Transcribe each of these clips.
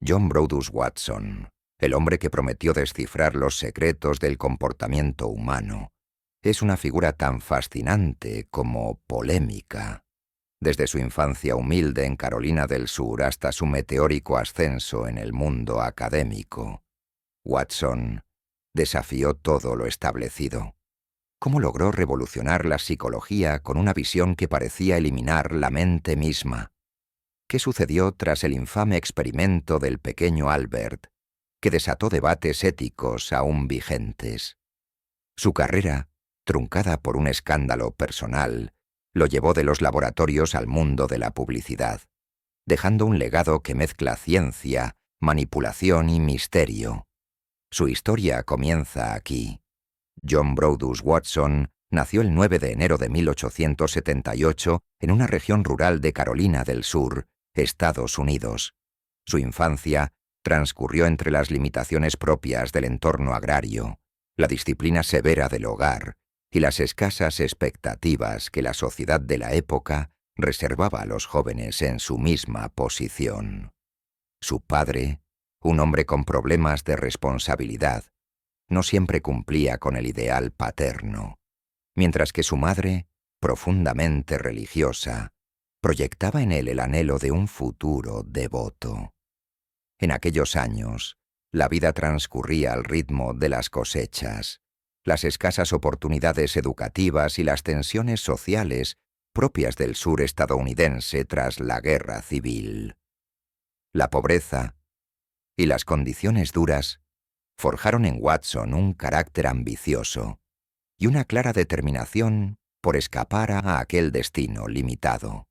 John Brodus Watson, el hombre que prometió descifrar los secretos del comportamiento humano, es una figura tan fascinante como polémica. Desde su infancia humilde en Carolina del Sur hasta su meteórico ascenso en el mundo académico, Watson desafió todo lo establecido. ¿Cómo logró revolucionar la psicología con una visión que parecía eliminar la mente misma? ¿Qué sucedió tras el infame experimento del pequeño Albert, que desató debates éticos aún vigentes? Su carrera, truncada por un escándalo personal, lo llevó de los laboratorios al mundo de la publicidad, dejando un legado que mezcla ciencia, manipulación y misterio. Su historia comienza aquí. John Brodus Watson nació el 9 de enero de 1878 en una región rural de Carolina del Sur, Estados Unidos. Su infancia transcurrió entre las limitaciones propias del entorno agrario, la disciplina severa del hogar y las escasas expectativas que la sociedad de la época reservaba a los jóvenes en su misma posición. Su padre, un hombre con problemas de responsabilidad, no siempre cumplía con el ideal paterno, mientras que su madre, profundamente religiosa, proyectaba en él el anhelo de un futuro devoto. En aquellos años, la vida transcurría al ritmo de las cosechas, las escasas oportunidades educativas y las tensiones sociales propias del sur estadounidense tras la guerra civil. La pobreza y las condiciones duras forjaron en Watson un carácter ambicioso y una clara determinación por escapar a aquel destino limitado.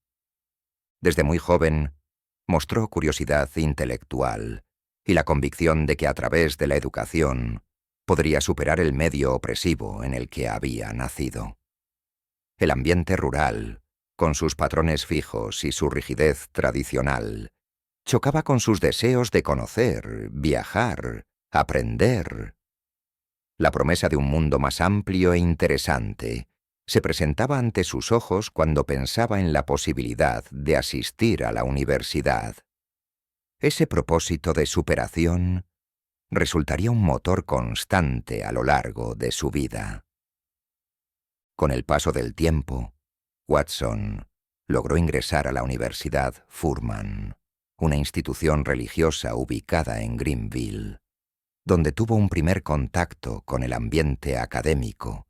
Desde muy joven, mostró curiosidad intelectual y la convicción de que a través de la educación podría superar el medio opresivo en el que había nacido. El ambiente rural, con sus patrones fijos y su rigidez tradicional, chocaba con sus deseos de conocer, viajar, aprender. La promesa de un mundo más amplio e interesante se presentaba ante sus ojos cuando pensaba en la posibilidad de asistir a la universidad. Ese propósito de superación resultaría un motor constante a lo largo de su vida. Con el paso del tiempo, Watson logró ingresar a la Universidad Furman, una institución religiosa ubicada en Greenville, donde tuvo un primer contacto con el ambiente académico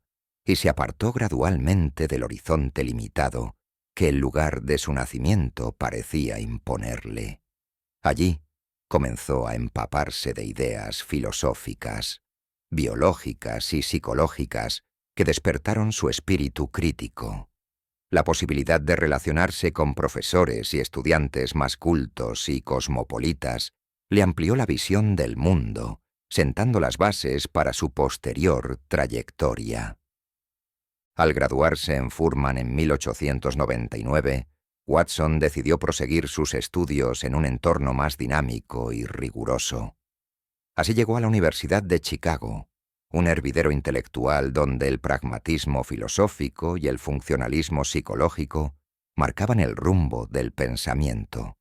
y se apartó gradualmente del horizonte limitado que el lugar de su nacimiento parecía imponerle. Allí comenzó a empaparse de ideas filosóficas, biológicas y psicológicas que despertaron su espíritu crítico. La posibilidad de relacionarse con profesores y estudiantes más cultos y cosmopolitas le amplió la visión del mundo, sentando las bases para su posterior trayectoria. Al graduarse en Furman en 1899, Watson decidió proseguir sus estudios en un entorno más dinámico y riguroso. Así llegó a la Universidad de Chicago, un hervidero intelectual donde el pragmatismo filosófico y el funcionalismo psicológico marcaban el rumbo del pensamiento.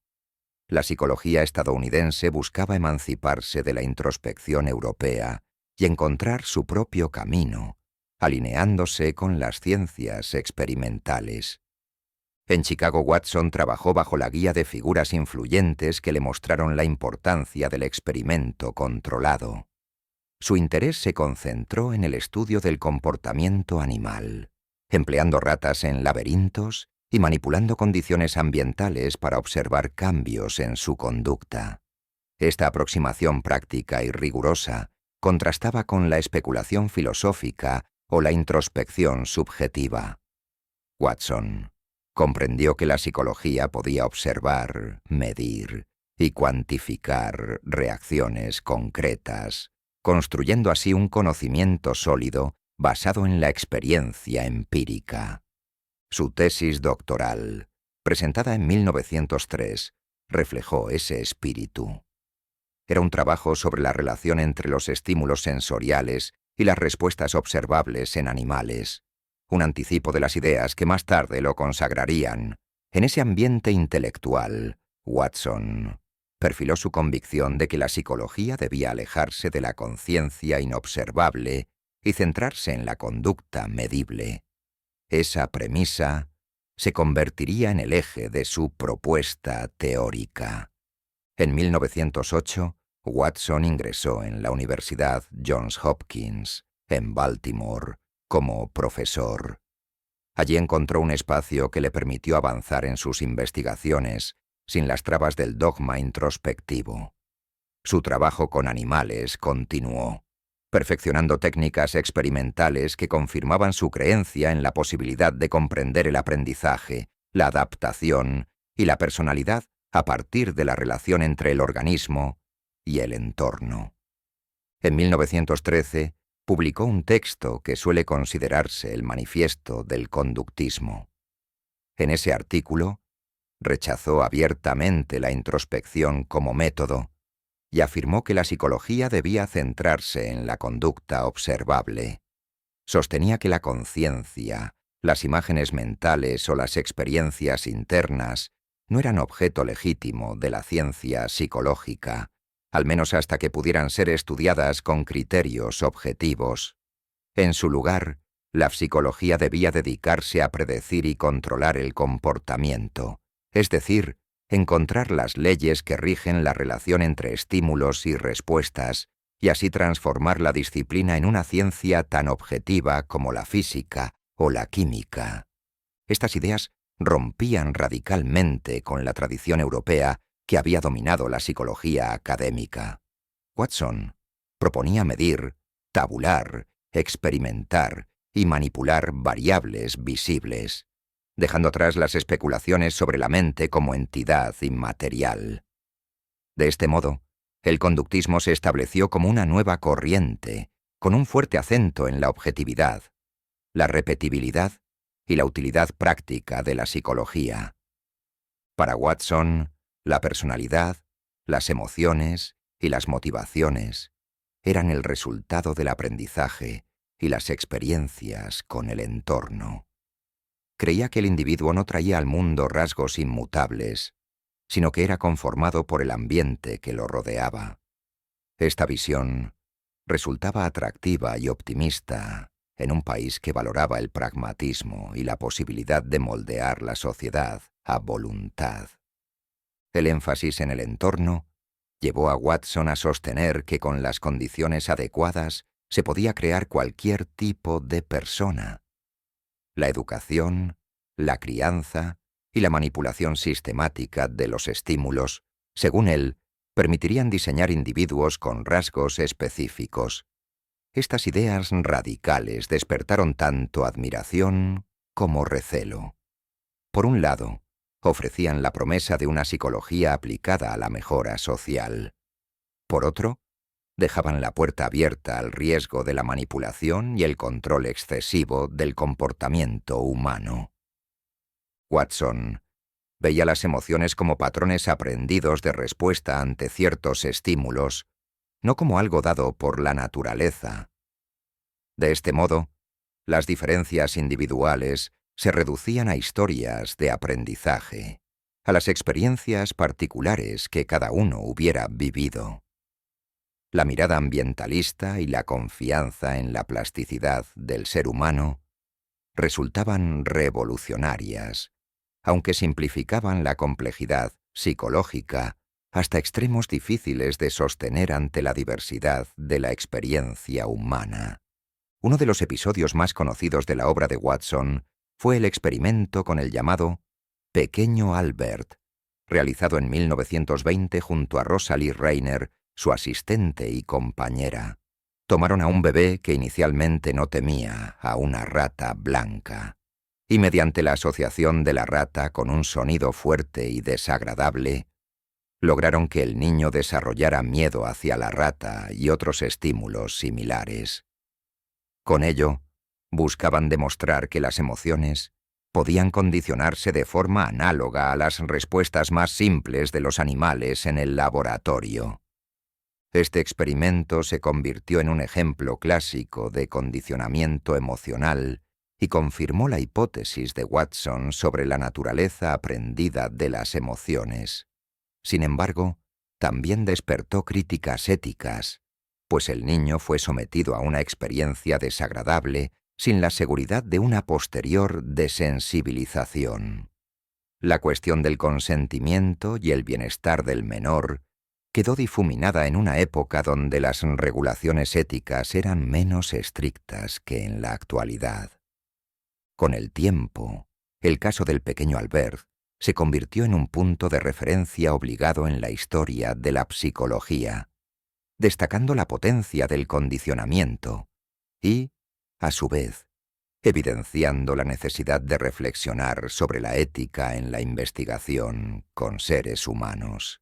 La psicología estadounidense buscaba emanciparse de la introspección europea y encontrar su propio camino, alineándose con las ciencias experimentales. En Chicago, Watson trabajó bajo la guía de figuras influyentes que le mostraron la importancia del experimento controlado. Su interés se concentró en el estudio del comportamiento animal, empleando ratas en laberintos y manipulando condiciones ambientales para observar cambios en su conducta. Esta aproximación práctica y rigurosa contrastaba con la especulación filosófica o la introspección subjetiva. Watson comprendió que la psicología podía observar, medir y cuantificar reacciones concretas, construyendo así un conocimiento sólido basado en la experiencia empírica. Su tesis doctoral, presentada en 1903, reflejó ese espíritu. Era un trabajo sobre la relación entre los estímulos sensoriales y las respuestas observables en animales, un anticipo de las ideas que más tarde lo consagrarían. En ese ambiente intelectual, Watson perfiló su convicción de que la psicología debía alejarse de la conciencia inobservable y centrarse en la conducta medible. Esa premisa se convertiría en el eje de su propuesta teórica. En 1908, Watson ingresó en la Universidad Johns Hopkins, en Baltimore, como profesor. Allí encontró un espacio que le permitió avanzar en sus investigaciones sin las trabas del dogma introspectivo. Su trabajo con animales continuó, perfeccionando técnicas experimentales que confirmaban su creencia en la posibilidad de comprender el aprendizaje, la adaptación y la personalidad a partir de la relación entre el organismo y el entorno. En 1913, publicó un texto que suele considerarse el manifiesto del conductismo. En ese artículo, rechazó abiertamente la introspección como método y afirmó que la psicología debía centrarse en la conducta observable. Sostenía que la conciencia, las imágenes mentales o las experiencias internas no eran objeto legítimo de la ciencia psicológica, al menos hasta que pudieran ser estudiadas con criterios objetivos. En su lugar, la psicología debía dedicarse a predecir y controlar el comportamiento, es decir, encontrar las leyes que rigen la relación entre estímulos y respuestas, y así transformar la disciplina en una ciencia tan objetiva como la física o la química. Estas ideas rompían radicalmente con la tradición europea que había dominado la psicología académica. Watson proponía medir, tabular, experimentar y manipular variables visibles, dejando atrás las especulaciones sobre la mente como entidad inmaterial. De este modo, el conductismo se estableció como una nueva corriente, con un fuerte acento en la objetividad, la repetibilidad y la utilidad práctica de la psicología. Para Watson, la personalidad, las emociones y las motivaciones eran el resultado del aprendizaje y las experiencias con el entorno. Creía que el individuo no traía al mundo rasgos inmutables, sino que era conformado por el ambiente que lo rodeaba. Esta visión resultaba atractiva y optimista en un país que valoraba el pragmatismo y la posibilidad de moldear la sociedad a voluntad. El énfasis en el entorno llevó a Watson a sostener que con las condiciones adecuadas se podía crear cualquier tipo de persona. La educación, la crianza y la manipulación sistemática de los estímulos, según él, permitirían diseñar individuos con rasgos específicos. Estas ideas radicales despertaron tanto admiración como recelo. Por un lado, ofrecían la promesa de una psicología aplicada a la mejora social. Por otro, dejaban la puerta abierta al riesgo de la manipulación y el control excesivo del comportamiento humano. Watson veía las emociones como patrones aprendidos de respuesta ante ciertos estímulos, no como algo dado por la naturaleza. De este modo, las diferencias individuales se reducían a historias de aprendizaje, a las experiencias particulares que cada uno hubiera vivido. La mirada ambientalista y la confianza en la plasticidad del ser humano resultaban revolucionarias, aunque simplificaban la complejidad psicológica hasta extremos difíciles de sostener ante la diversidad de la experiencia humana. Uno de los episodios más conocidos de la obra de Watson fue el experimento con el llamado Pequeño Albert, realizado en 1920 junto a Rosalie Reiner, su asistente y compañera. Tomaron a un bebé que inicialmente no temía a una rata blanca, y mediante la asociación de la rata con un sonido fuerte y desagradable, lograron que el niño desarrollara miedo hacia la rata y otros estímulos similares. Con ello, buscaban demostrar que las emociones podían condicionarse de forma análoga a las respuestas más simples de los animales en el laboratorio. Este experimento se convirtió en un ejemplo clásico de condicionamiento emocional y confirmó la hipótesis de Watson sobre la naturaleza aprendida de las emociones. Sin embargo, también despertó críticas éticas, pues el niño fue sometido a una experiencia desagradable sin la seguridad de una posterior desensibilización. La cuestión del consentimiento y el bienestar del menor quedó difuminada en una época donde las regulaciones éticas eran menos estrictas que en la actualidad. Con el tiempo, el caso del pequeño Albert se convirtió en un punto de referencia obligado en la historia de la psicología, destacando la potencia del condicionamiento y, a su vez, evidenciando la necesidad de reflexionar sobre la ética en la investigación con seres humanos.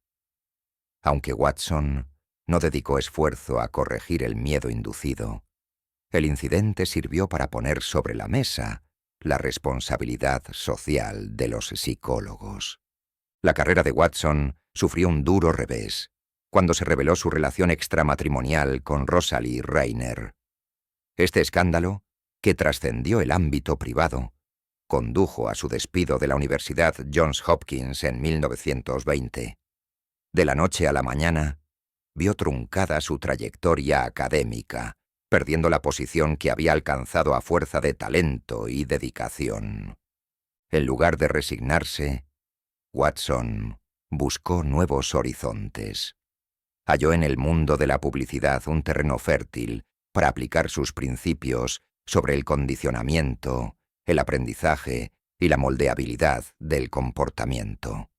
Aunque Watson no dedicó esfuerzo a corregir el miedo inducido, el incidente sirvió para poner sobre la mesa la responsabilidad social de los psicólogos. La carrera de Watson sufrió un duro revés cuando se reveló su relación extramatrimonial con Rosalie Reiner. Este escándalo, que trascendió el ámbito privado, condujo a su despido de la Universidad Johns Hopkins en 1920. De la noche a la mañana, vio truncada su trayectoria académica, perdiendo la posición que había alcanzado a fuerza de talento y dedicación. En lugar de resignarse, Watson buscó nuevos horizontes. Halló en el mundo de la publicidad un terreno fértil para aplicar sus principios sobre el condicionamiento, el aprendizaje y la moldeabilidad del comportamiento.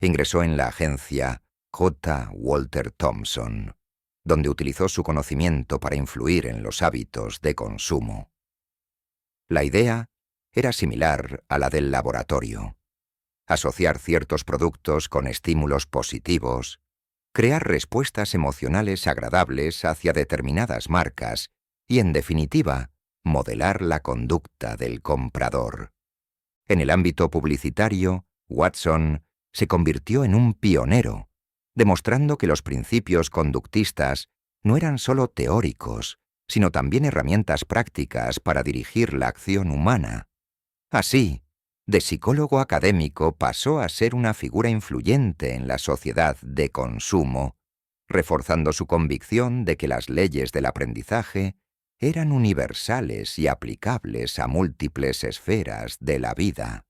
Ingresó en la agencia J. Walter Thompson, donde utilizó su conocimiento para influir en los hábitos de consumo. La idea era similar a la del laboratorio: asociar ciertos productos con estímulos positivos, crear respuestas emocionales agradables hacia determinadas marcas y, en definitiva, modelar la conducta del comprador. En el ámbito publicitario, Watson se convirtió en un pionero, demostrando que los principios conductistas no eran solo teóricos, sino también herramientas prácticas para dirigir la acción humana. Así, de psicólogo académico pasó a ser una figura influyente en la sociedad de consumo, reforzando su convicción de que las leyes del aprendizaje eran universales y aplicables a múltiples esferas de la vida.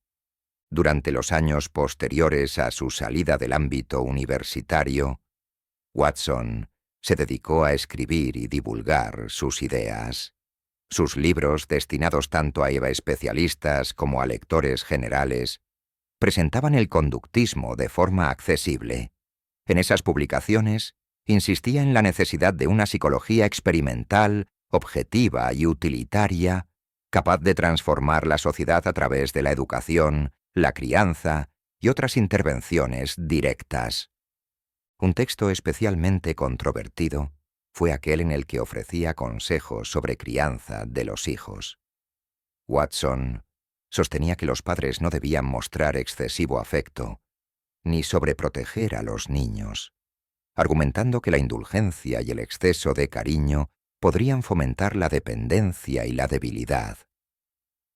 Durante los años posteriores a su salida del ámbito universitario, Watson se dedicó a escribir y divulgar sus ideas. Sus libros, destinados tanto a especialistas como a lectores generales, presentaban el conductismo de forma accesible. En esas publicaciones, insistía en la necesidad de una psicología experimental, objetiva y utilitaria, capaz de transformar la sociedad a través de la educación, la crianza y otras intervenciones directas. Un texto especialmente controvertido fue aquel en el que ofrecía consejos sobre crianza de los hijos. Watson sostenía que los padres no debían mostrar excesivo afecto, ni sobreproteger a los niños, argumentando que la indulgencia y el exceso de cariño podrían fomentar la dependencia y la debilidad.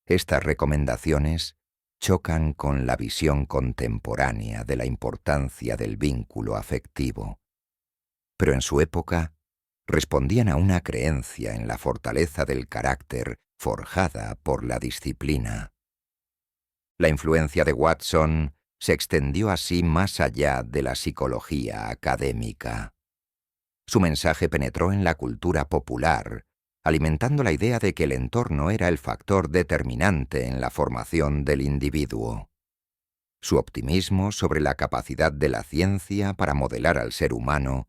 Estas recomendaciones chocan con la visión contemporánea de la importancia del vínculo afectivo, pero en su época respondían a una creencia en la fortaleza del carácter forjada por la disciplina. La influencia de Watson se extendió así más allá de la psicología académica. Su mensaje penetró en la cultura popular, alimentando la idea de que el entorno era el factor determinante en la formación del individuo. Su optimismo sobre la capacidad de la ciencia para modelar al ser humano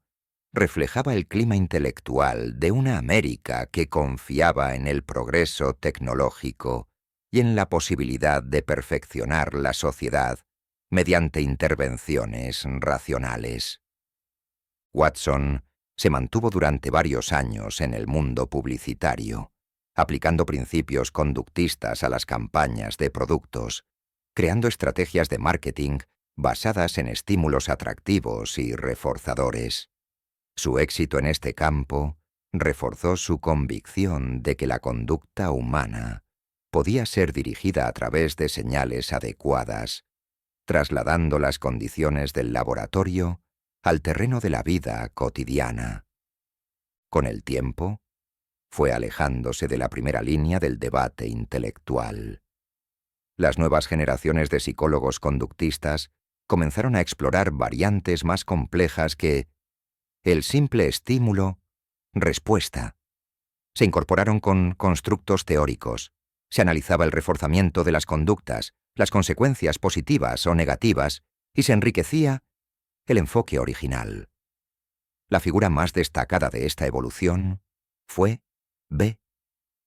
reflejaba el clima intelectual de una América que confiaba en el progreso tecnológico y en la posibilidad de perfeccionar la sociedad mediante intervenciones racionales. Watson se mantuvo durante varios años en el mundo publicitario, aplicando principios conductistas a las campañas de productos, creando estrategias de marketing basadas en estímulos atractivos y reforzadores. Su éxito en este campo reforzó su convicción de que la conducta humana podía ser dirigida a través de señales adecuadas, trasladando las condiciones del laboratorio al terreno de la vida cotidiana. Con el tiempo, fue alejándose de la primera línea del debate intelectual. Las nuevas generaciones de psicólogos conductistas comenzaron a explorar variantes más complejas que el simple estímulo, respuesta. Se incorporaron con constructos teóricos. Se analizaba el reforzamiento de las conductas, las consecuencias positivas o negativas, y se enriquecía el enfoque original. La figura más destacada de esta evolución fue B.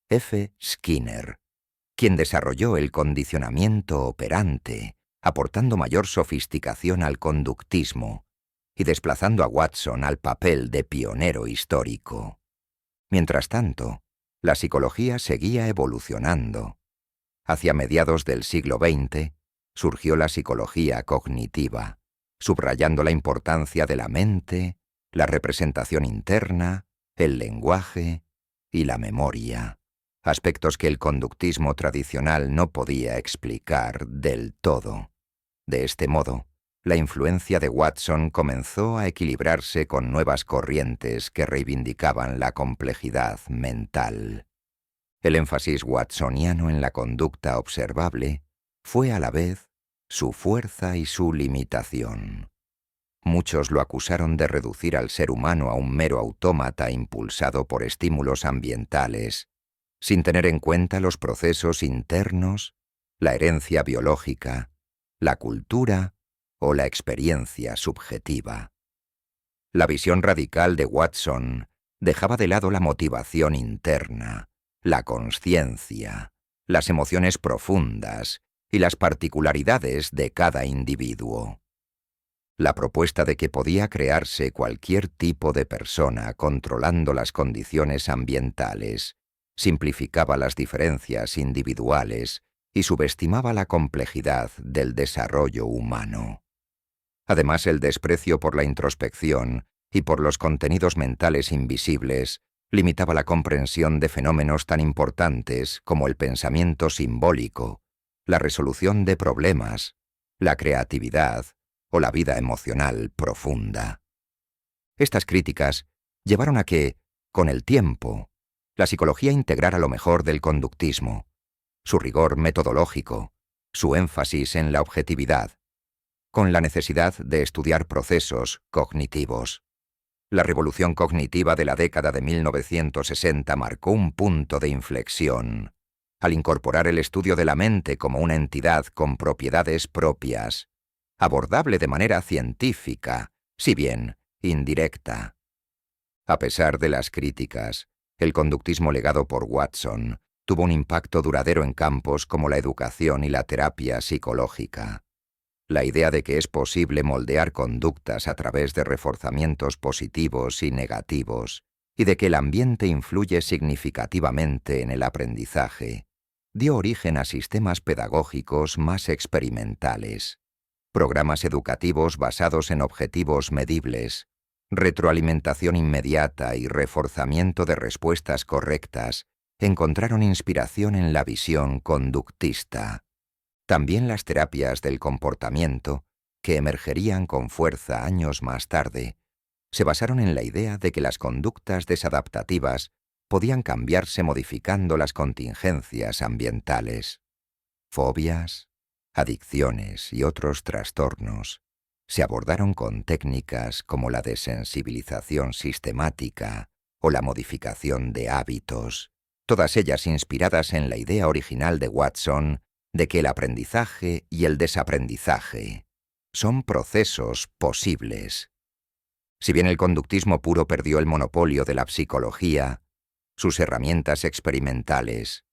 F. Skinner, quien desarrolló el condicionamiento operante, aportando mayor sofisticación al conductismo y desplazando a Watson al papel de pionero histórico. Mientras tanto, la psicología seguía evolucionando. Hacia mediados del siglo XX, surgió la psicología cognitiva, subrayando la importancia de la mente, la representación interna, el lenguaje y la memoria, aspectos que el conductismo tradicional no podía explicar del todo. De este modo, la influencia de Watson comenzó a equilibrarse con nuevas corrientes que reivindicaban la complejidad mental. El énfasis watsoniano en la conducta observable fue a la vez su fuerza y su limitación. Muchos lo acusaron de reducir al ser humano a un mero autómata impulsado por estímulos ambientales, sin tener en cuenta los procesos internos, la herencia biológica, la cultura o la experiencia subjetiva. La visión radical de Watson dejaba de lado la motivación interna, la consciencia, las emociones profundas y las particularidades de cada individuo. La propuesta de que podía crearse cualquier tipo de persona controlando las condiciones ambientales simplificaba las diferencias individuales y subestimaba la complejidad del desarrollo humano. Además, el desprecio por la introspección y por los contenidos mentales invisibles limitaba la comprensión de fenómenos tan importantes como el pensamiento simbólico, la resolución de problemas, la creatividad o la vida emocional profunda. Estas críticas llevaron a que, con el tiempo, la psicología integrara lo mejor del conductismo, su rigor metodológico, su énfasis en la objetividad, con la necesidad de estudiar procesos cognitivos. La revolución cognitiva de la década de 1960 marcó un punto de inflexión, al incorporar el estudio de la mente como una entidad con propiedades propias, abordable de manera científica, si bien indirecta. A pesar de las críticas, el conductismo legado por Watson tuvo un impacto duradero en campos como la educación y la terapia psicológica. La idea de que es posible moldear conductas a través de reforzamientos positivos y negativos, y de que el ambiente influye significativamente en el aprendizaje, dio origen a sistemas pedagógicos más experimentales, programas educativos basados en objetivos medibles, retroalimentación inmediata y reforzamiento de respuestas correctas encontraron inspiración en la visión conductista. También las terapias del comportamiento, que emergerían con fuerza años más tarde, se basaron en la idea de que las conductas desadaptativas podían cambiarse modificando las contingencias ambientales. Fobias, adicciones y otros trastornos se abordaron con técnicas como la desensibilización sistemática o la modificación de hábitos, todas ellas inspiradas en la idea original de Watson de que el aprendizaje y el desaprendizaje son procesos posibles. Si bien el conductismo puro perdió el monopolio de la psicología, sus herramientas experimentales,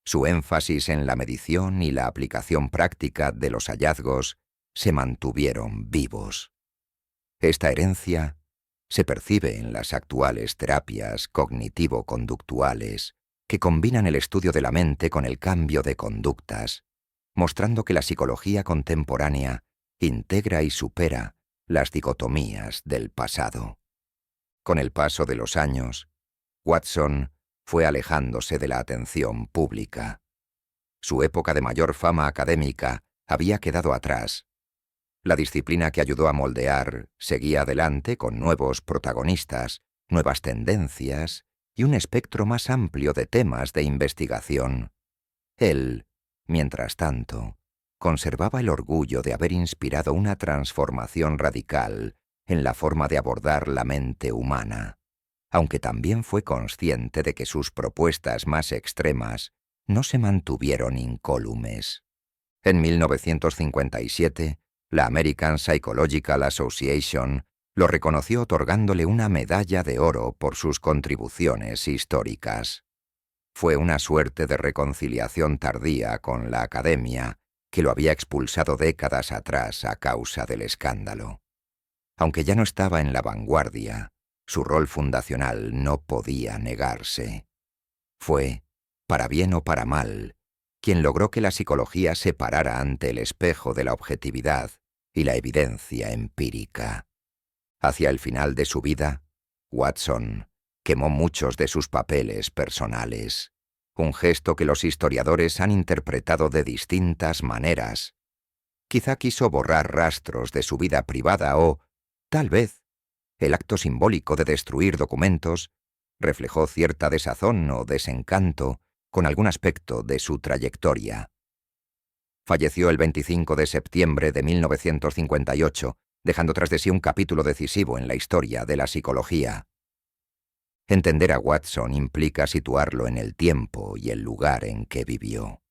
su énfasis en la medición y la aplicación práctica de los hallazgos se mantuvieron vivos. Esta herencia se percibe en las actuales terapias cognitivo-conductuales que combinan el estudio de la mente con el cambio de conductas, mostrando que la psicología contemporánea integra y supera las dicotomías del pasado. Con el paso de los años, Watson fue alejándose de la atención pública. Su época de mayor fama académica había quedado atrás. La disciplina que ayudó a moldear seguía adelante con nuevos protagonistas, nuevas tendencias y un espectro más amplio de temas de investigación. Él, mientras tanto, conservaba el orgullo de haber inspirado una transformación radical en la forma de abordar la mente humana, aunque también fue consciente de que sus propuestas más extremas no se mantuvieron incólumes. En 1957, la American Psychological Association lo reconoció otorgándole una medalla de oro por sus contribuciones históricas. Fue una suerte de reconciliación tardía con la academia, que lo había expulsado décadas atrás a causa del escándalo. Aunque ya no estaba en la vanguardia, su rol fundacional no podía negarse. Fue, para bien o para mal, quien logró que la psicología se parara ante el espejo de la objetividad y la evidencia empírica. Hacia el final de su vida, Watson quemó muchos de sus papeles personales, un gesto que los historiadores han interpretado de distintas maneras. Quizá quiso borrar rastros de su vida privada o, tal vez, el acto simbólico de destruir documentos reflejó cierta desazón o desencanto con algún aspecto de su trayectoria. Falleció el 25 de septiembre de 1958, dejando tras de sí un capítulo decisivo en la historia de la psicología. Entender a Watson implica situarlo en el tiempo y el lugar en que vivió.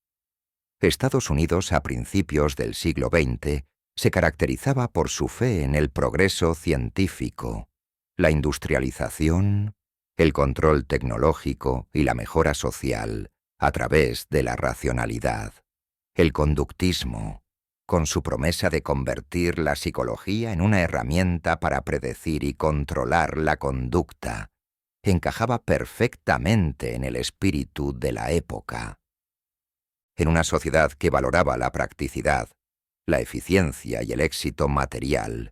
Estados Unidos a principios del siglo XX se caracterizaba por su fe en el progreso científico, la industrialización, el control tecnológico y la mejora social a través de la racionalidad. El conductismo, con su promesa de convertir la psicología en una herramienta para predecir y controlar la conducta, encajaba perfectamente en el espíritu de la época. En una sociedad que valoraba la practicidad, la eficiencia y el éxito material,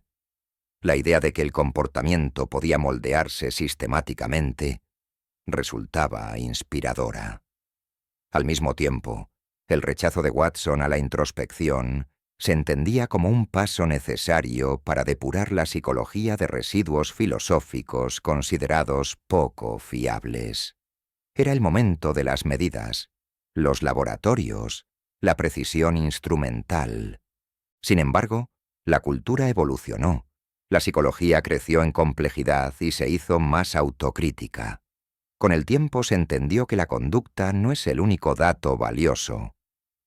la idea de que el comportamiento podía moldearse sistemáticamente resultaba inspiradora. Al mismo tiempo, el rechazo de Watson a la introspección se entendía como un paso necesario para depurar la psicología de residuos filosóficos considerados poco fiables. Era el momento de las medidas, los laboratorios, la precisión instrumental. Sin embargo, la cultura evolucionó, la psicología creció en complejidad y se hizo más autocrítica. Con el tiempo se entendió que la conducta no es el único dato valioso.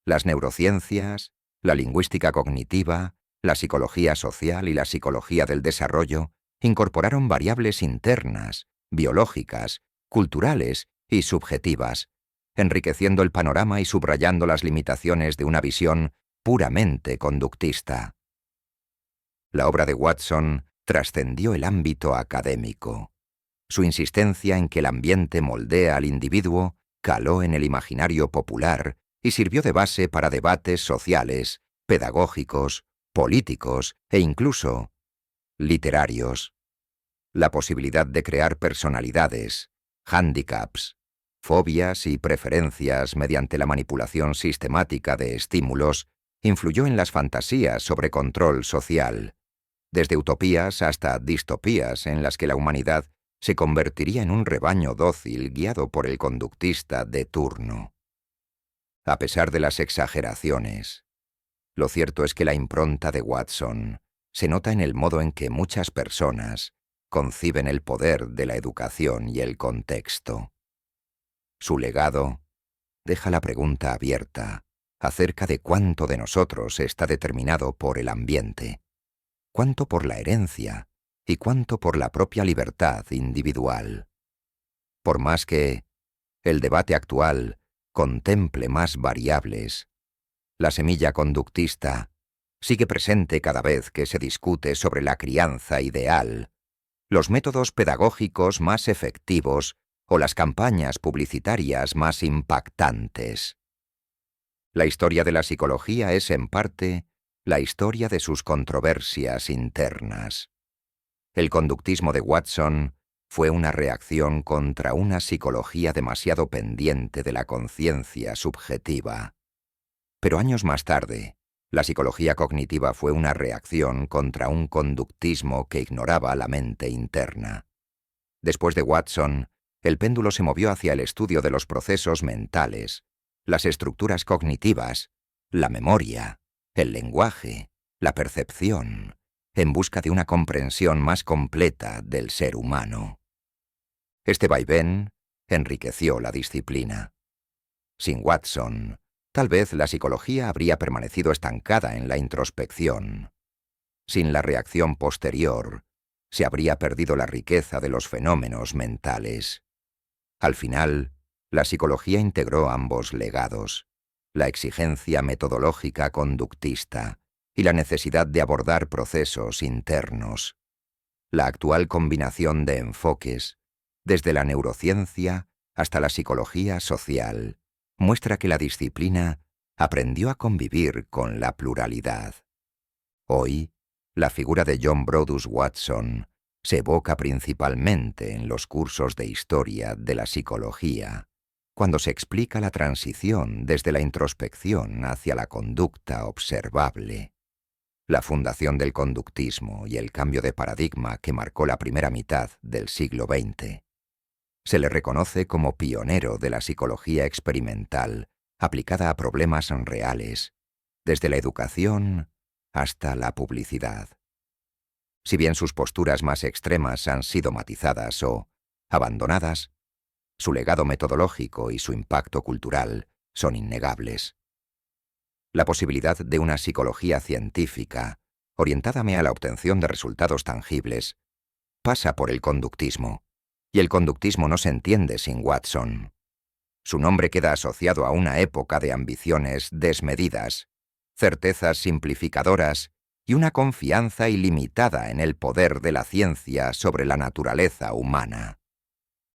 Las neurociencias, la lingüística cognitiva, la psicología social y la psicología del desarrollo incorporaron variables internas, biológicas, culturales y subjetivas, enriqueciendo el panorama y subrayando las limitaciones de una visión puramente conductista. La obra de Watson trascendió el ámbito académico. Su insistencia en que el ambiente moldea al individuo caló en el imaginario popular y sirvió de base para debates sociales, pedagógicos, políticos e incluso literarios. La posibilidad de crear personalidades, hándicaps, fobias y preferencias mediante la manipulación sistemática de estímulos influyó en las fantasías sobre control social, desde utopías hasta distopías en las que la humanidad se convertiría en un rebaño dócil guiado por el conductista de turno. A pesar de las exageraciones, lo cierto es que la impronta de Watson se nota en el modo en que muchas personas conciben el poder de la educación y el contexto. Su legado deja la pregunta abierta acerca de cuánto de nosotros está determinado por el ambiente, cuánto por la herencia y cuánto por la propia libertad individual. Por más que el debate actual contemple más variables, la semilla conductista sigue presente cada vez que se discute sobre la crianza ideal, los métodos pedagógicos más efectivos o las campañas publicitarias más impactantes. La historia de la psicología es, en parte, la historia de sus controversias internas. El conductismo de Watson fue una reacción contra una psicología demasiado pendiente de la conciencia subjetiva. Pero años más tarde, La psicología cognitiva fue una reacción contra un conductismo que ignoraba la mente interna. Después de Watson, el péndulo se movió hacia el estudio de los procesos mentales, las estructuras cognitivas, la memoria, el lenguaje, la percepción, en busca de una comprensión más completa del ser humano. Este vaivén enriqueció la disciplina. Sin Watson, tal vez la psicología habría permanecido estancada en la introspección. Sin la reacción posterior, se habría perdido la riqueza de los fenómenos mentales. Al final, la psicología integró ambos legados, la exigencia metodológica conductista y la necesidad de abordar procesos internos. La actual combinación de enfoques, desde la neurociencia hasta la psicología social, muestra que la disciplina aprendió a convivir con la pluralidad. Hoy, la figura de John Brodus Watson se evoca principalmente en los cursos de historia de la psicología, cuando se explica la transición desde la introspección hacia la conducta observable. La fundación del conductismo y el cambio de paradigma que marcó la primera mitad del siglo XX. Se le reconoce como pionero de la psicología experimental aplicada a problemas reales, desde la educación hasta la publicidad. Si bien sus posturas más extremas han sido matizadas o abandonadas, su legado metodológico y su impacto cultural son innegables. La posibilidad de una psicología científica, orientada a la obtención de resultados tangibles, pasa por el conductismo, y el conductismo no se entiende sin Watson. Su nombre queda asociado a una época de ambiciones desmedidas, certezas simplificadoras y una confianza ilimitada en el poder de la ciencia sobre la naturaleza humana.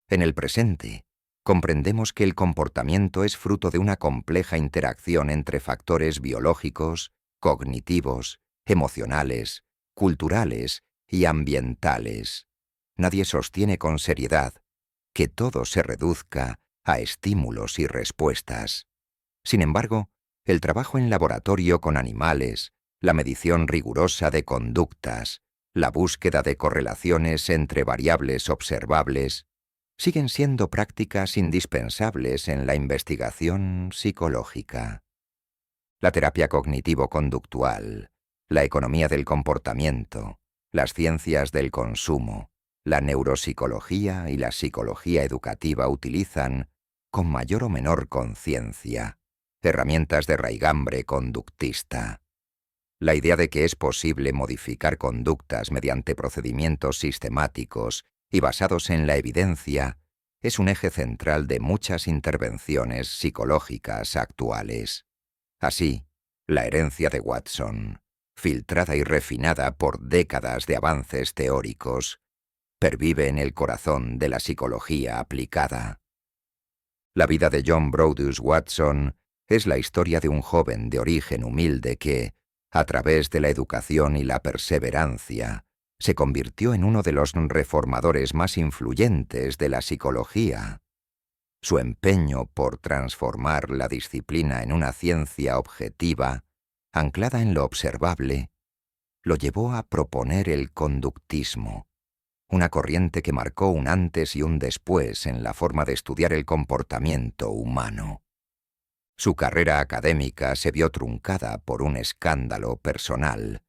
En el presente, comprendemos que el comportamiento es fruto de una compleja interacción entre factores biológicos, cognitivos, emocionales, culturales y ambientales. Nadie sostiene con seriedad que todo se reduzca a estímulos y respuestas. Sin embargo, el trabajo en laboratorio con animales, la medición rigurosa de conductas, la búsqueda de correlaciones entre variables observables, siguen siendo prácticas indispensables en la investigación psicológica. La terapia cognitivo-conductual, la economía del comportamiento, las ciencias del consumo, la neuropsicología y la psicología educativa utilizan, con mayor o menor conciencia, herramientas de raigambre conductista. La idea de que es posible modificar conductas mediante procedimientos sistemáticos y basados en la evidencia es un eje central de muchas intervenciones psicológicas actuales. Así, la herencia de Watson, filtrada y refinada por décadas de avances teóricos, pervive en el corazón de la psicología aplicada. La vida de John Brodus Watson es la historia de un joven de origen humilde que, a través de la educación y la perseverancia, se convirtió en uno de los reformadores más influyentes de la psicología. Su empeño por transformar la disciplina en una ciencia objetiva, anclada en lo observable, lo llevó a proponer el conductismo, una corriente que marcó un antes y un después en la forma de estudiar el comportamiento humano. Su carrera académica se vio truncada por un escándalo personal,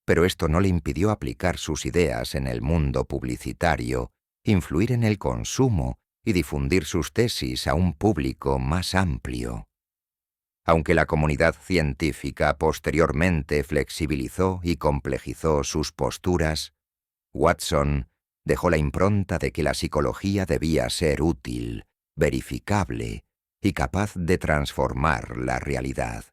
pero esto no le impidió aplicar sus ideas en el mundo publicitario, influir en el consumo y difundir sus tesis a un público más amplio. Aunque la comunidad científica posteriormente flexibilizó y complejizó sus posturas, Watson dejó la impronta de que la psicología debía ser útil, verificable y capaz de transformar la realidad.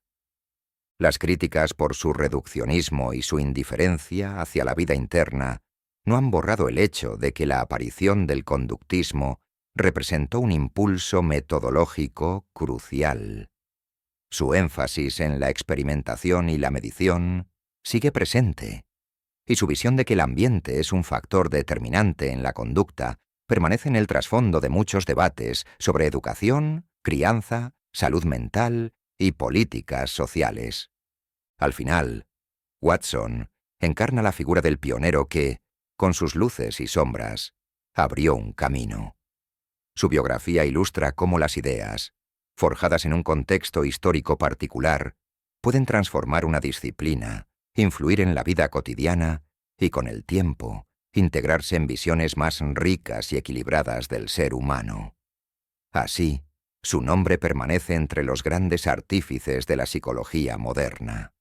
Las críticas por su reduccionismo y su indiferencia hacia la vida interna no han borrado el hecho de que la aparición del conductismo representó un impulso metodológico crucial. Su énfasis en la experimentación y la medición sigue presente, y su visión de que el ambiente es un factor determinante en la conducta permanece en el trasfondo de muchos debates sobre educación, crianza, salud mental y políticas sociales. Al final, Watson encarna la figura del pionero que, con sus luces y sombras, abrió un camino. Su biografía ilustra cómo las ideas, forjadas en un contexto histórico particular, pueden transformar una disciplina, influir en la vida cotidiana y, con el tiempo, integrarse en visiones más ricas y equilibradas del ser humano. Así, su nombre permanece entre los grandes artífices de la psicología moderna.